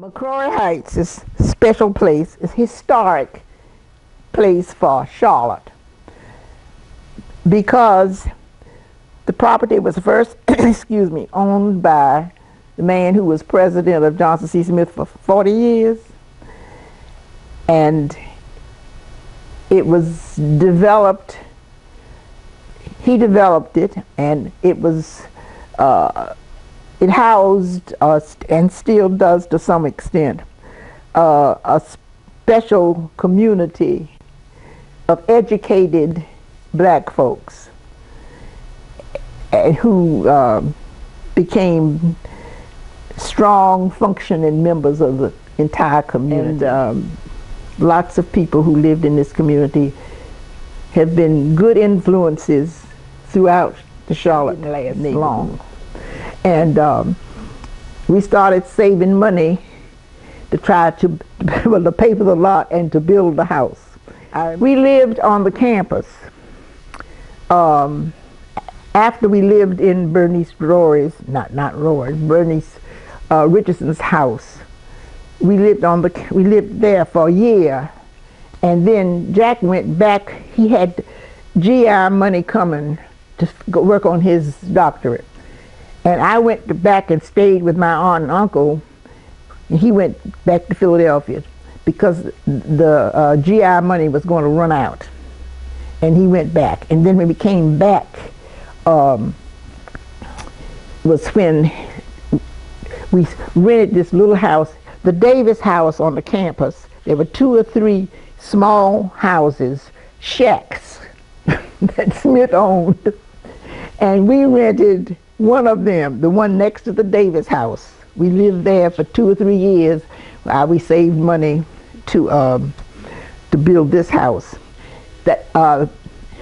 McCrorey Heights is a special place. It's a historic place for Charlotte because the property was first, excuse me, owned by the man who was president of Johnson C. Smith for 40 years, and it was developed. He developed it, and it was it housed and still does to some extent a special community of educated black folks who became strong functioning members of the entire community. And lots of people who lived in this community have been good influences throughout the Charlotte neighborhood. Long. And we started saving money to try to, well, to pay for the lot and to build the house. We lived on the campus. After we lived in Bernice Rory's, not Rory's, Bernice Richardson's house, we lived there for a year, and then Jack went back. He had GI money coming to go work on his doctorate. And I went back and stayed with my aunt and uncle, and he went back to Philadelphia because the GI money was going to run out. And he went back. And then when we came back, was when we rented this little house, the Davis house on the campus. There were 2 or 3 small houses, shacks, that Smith owned. And we rented one of them, the one next to the Davis house. We lived there for 2 or 3 years while we saved money to build this house. That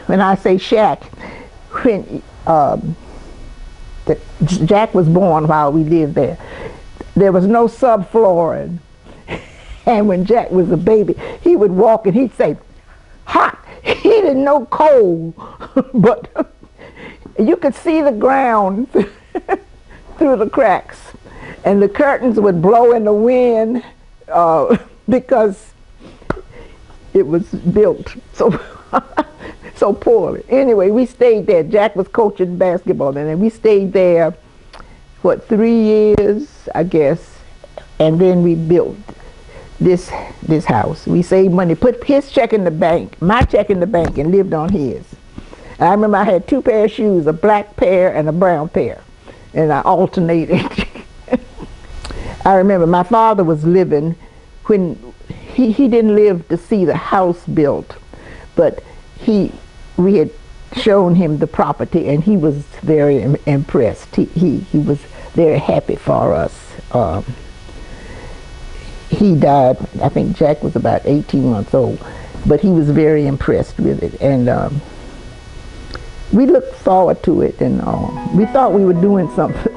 when I say shack, when Jack was born while we lived there, there was no subflooring. And when Jack was a baby, he would walk and he'd say, hot. He didn't know cold, but you could see the ground through the cracks, and the curtains would blow in the wind because it was built so poorly. Anyway, we stayed there. Jack was coaching basketball then, and we stayed there, what, 3 years, I guess, and then we built this house. We saved money, put his check in the bank, my check in the bank, and lived on his. I remember I had 2 pair of shoes, a black pair and a brown pair, and I alternated. I remember my father was living when he didn't live to see the house built, but we had shown him the property, and he was very impressed. He was very happy for us. He died, I think Jack was about 18 months old, but he was very impressed with it, and we looked forward to it, and we thought we were doing something,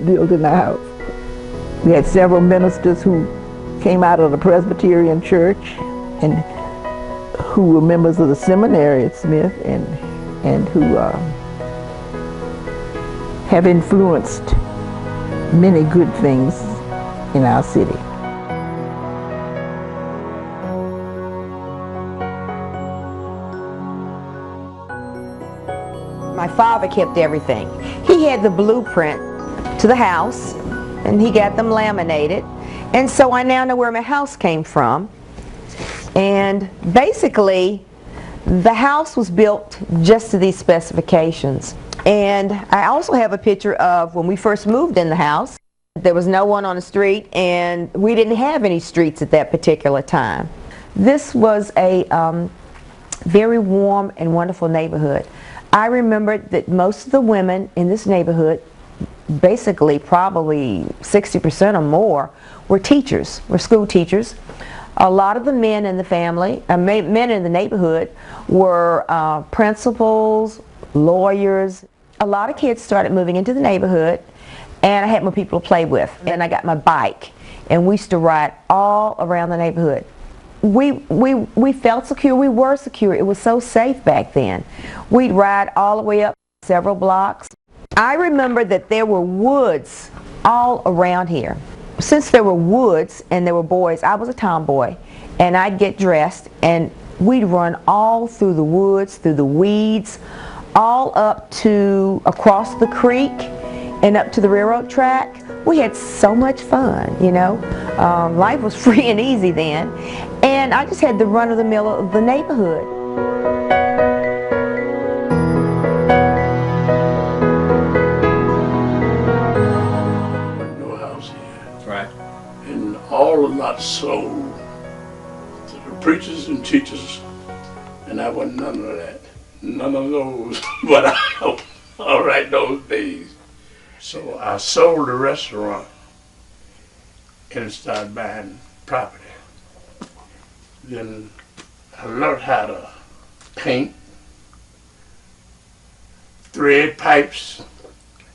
building the house. We had several ministers who came out of the Presbyterian Church and who were members of the seminary at Smith, and who have influenced many good things in our city. My father kept everything. He had the blueprint to the house, and he got them laminated. And so I now know where my house came from. And basically, the house was built just to these specifications. And I also have a picture of when we first moved in the house. There was no one on the street, and we didn't have any streets at that particular time. This was a very warm and wonderful neighborhood. I remember that most of the women in this neighborhood, basically probably 60% or more, were teachers, were school teachers. A lot of the men in the family, men in the neighborhood, were principals, lawyers. A lot of kids started moving into the neighborhood, and I had more people to play with. And I got my bike, and we used to ride all around the neighborhood. We felt secure. We were secure. It was so safe back then. We'd ride all the way up several blocks. I remember that there were woods all around here. since there were woods and there were boys, I was a tomboy, and I'd get dressed and we'd run all through the woods, through the weeds, all up to across the creek and up to the railroad track. We had so much fun, you know. Life was free and easy then, and I just had the run of the mill of the neighborhood. No house here. Right. And all the lots sold to the preachers and teachers, and I wasn't none of that. None of those, but all right those days. So I sold the restaurant and started buying property. Then I learned how to paint, thread pipes,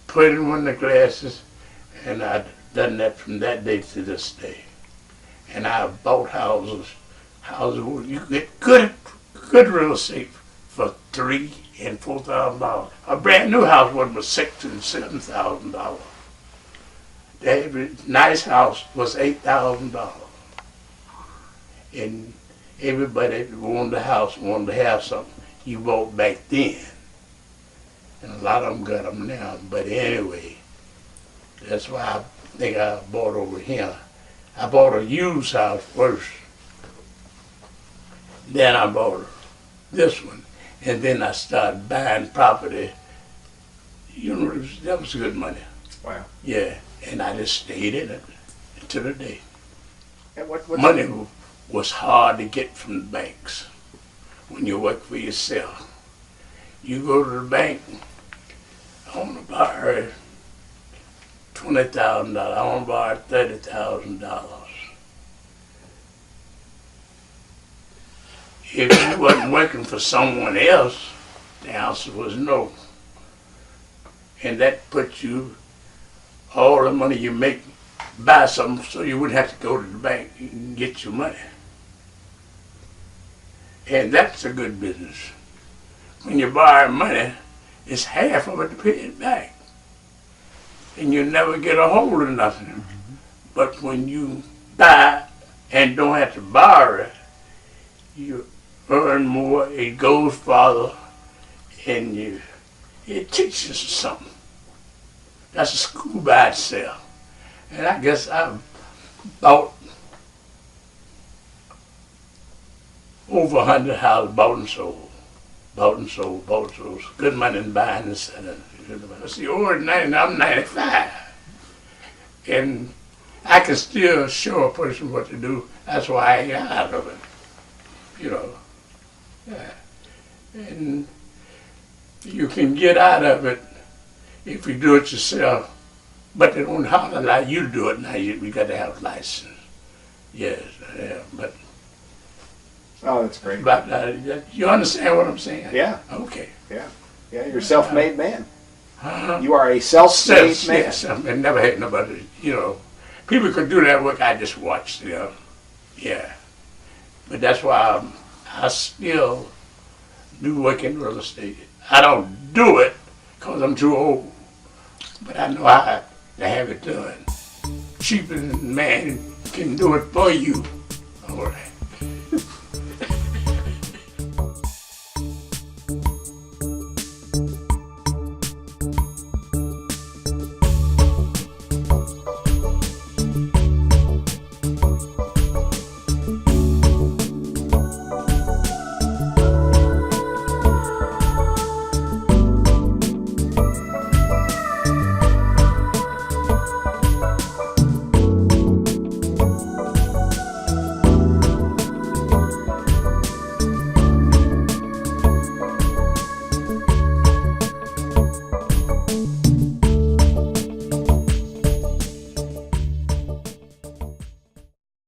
put in one of the glasses, and I've done that from that day to this day. And I've bought houses where you get good real estate for $3,000 and $4,000. A brand new house was $6,000 and $7,000. Every nice house was $8,000. And everybody that owned the house wanted to have something you bought back then. And a lot of them got them now. But anyway, that's why I think I bought over here. I bought a used house first. Then I bought this one. And then I started buying property. You know, that was good money. Wow. Yeah, and I just stayed in it to the day. And what Money was hard to get from the banks when you work for yourself. You go to the bank, I want to borrow $20,000. I want to borrow $30,000. If you wasn't working for someone else, the answer was no. And that puts you, all the money you make, buy something so you wouldn't have to go to the bank and get your money. And that's a good business. When you borrow money, it's half of it to pay it back. And you never get a hold of nothing. Mm-hmm. But when you buy and don't have to borrow it, you earn more, it goes farther, and it teaches you something. That's a school by itself. And I guess I've bought over 100 houses, bought and sold. Bought and sold, bought and sold. Good money in buying and selling. See, over 90, I'm 95. And I can still show a person what to do. That's why I got out of it. You know. Yeah. And you can get out of it if you do it yourself, but they don't have to allow you to do it now. We got to have a license. Yes, yeah, but. Oh, that's great. But you understand what I'm saying? Yeah. Okay. Yeah. Yeah, you're a self-made man. You are a self-made man. Yes, I never had nobody, you know. People could do that work, I just watched, you know. Yeah. But that's why I still do work in real estate. I don't do it because I'm too old, but I know how to have it done. Cheaper than man can do it for you. All right.